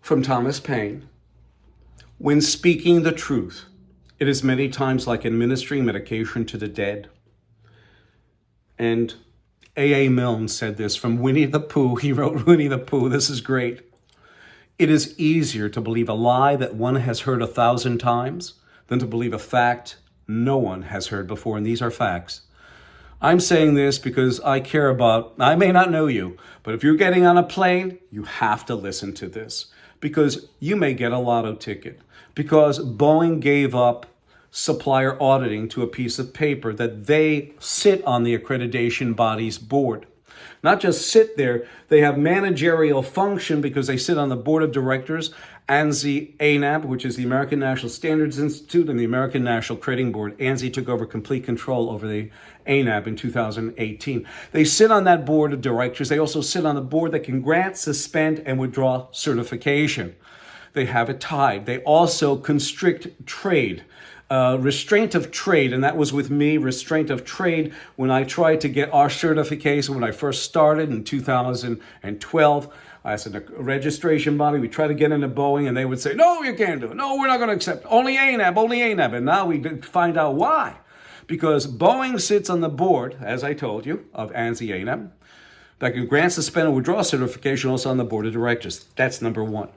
From Thomas Paine. When speaking the truth, it is many times like administering medication to the dead. And A.A. Milne said this from Winnie the Pooh. He wrote Winnie the Pooh. This is great. It is easier to believe a lie that one has heard 1,000 times than to believe a fact no one has heard before. And these are facts. I'm saying this because I care about, I may not know you, but if you're getting on a plane, you have to listen to this because you may get a lotto ticket because Boeing gave up supplier auditing to a piece of paper that they sit on the accreditation body's board. Not just sit there, they have managerial function because they sit on the board of directors, ANSI ANAB, which is the American National Standards Institute, and the American National Crediting Board. ANSI took over complete control over the ANAB in 2018. They sit on that board of directors. They also sit on the board that can grant, suspend, and withdraw certification. They have it tied. They also constrict trade. Restraint of trade, and that was with me, restraint of trade, when I tried to get our certification when I first started in 2012. I said, a registration body, we tried to get into Boeing, and they would say, no, you can't do it. No, we're not going to accept. Only ANAB, only ANAB. And now we find out why. Because Boeing sits on the board, as I told you, of ANSI ANAB, that can grant, suspend, and withdraw certification, also on the board of directors. That's number one.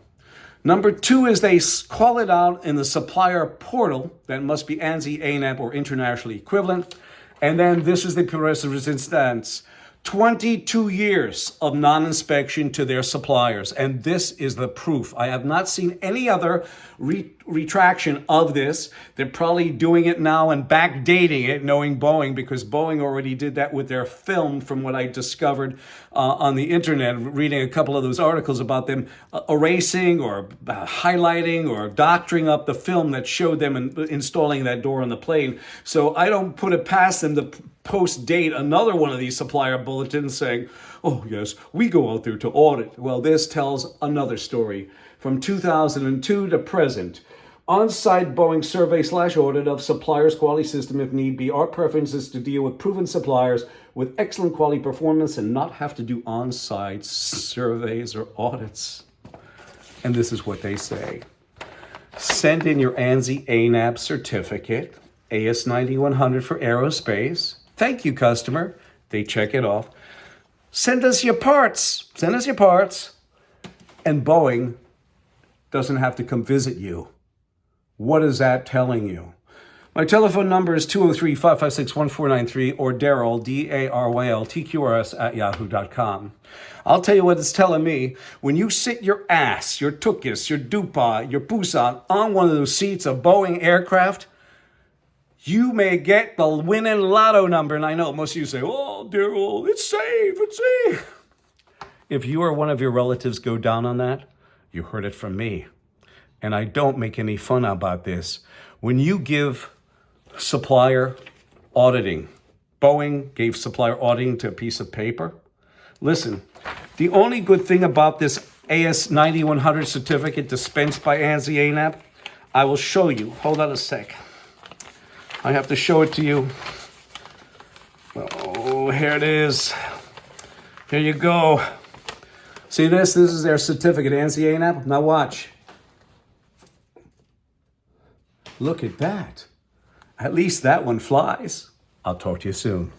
Number two is they call it out in the supplier portal that must be ANSI, ANAB, or internationally equivalent. And then this is the progressive instance. 22 years of non-inspection to their suppliers. And this is the proof. I have not seen any other retraction of this. They're probably doing it now and backdating it, knowing Boeing, because Boeing already did that with their film from what I discovered on the internet, reading a couple of those articles about them erasing or highlighting or doctoring up the film that showed them installing that door on the plane. So I don't put it past them to post-date another one of these supplier bulletins saying, oh yes, we go out there to audit. Well, this tells another story. From 2002 to present, on-site Boeing survey/audit of suppliers' quality system if need be. Our preference is to deal with proven suppliers with excellent quality performance and not have to do on-site surveys or audits. And this is what they say. Send in your ANSI ANAB certificate, AS9100 for aerospace. Thank you, customer. They check it off. Send us your parts. Send us your parts. And Boeing doesn't have to come visit you. What is that telling you? My telephone number is 203-556-1493 or Daryl, DARYL, TQRS at yahoo.com. I'll tell you what it's telling me. When you sit your ass, your tukis, your dupa, your pusan on one of those seats of Boeing aircraft, you may get the winning lotto number. And I know most of you say, oh, Daryl, it's safe, it's safe. If you or one of your relatives go down on that, you heard it from me. And I don't make any fun about this. When you give supplier auditing, Boeing gave supplier auditing to a piece of paper. Listen, the only good thing about this AS9100 certificate dispensed by ANSI ANAB, I will show you. Hold on a sec. I have to show it to you. Oh, here it is. Here you go. See this? This is their certificate, ANSI ANAB. Now watch. Look at that. At least that one flies. I'll talk to you soon.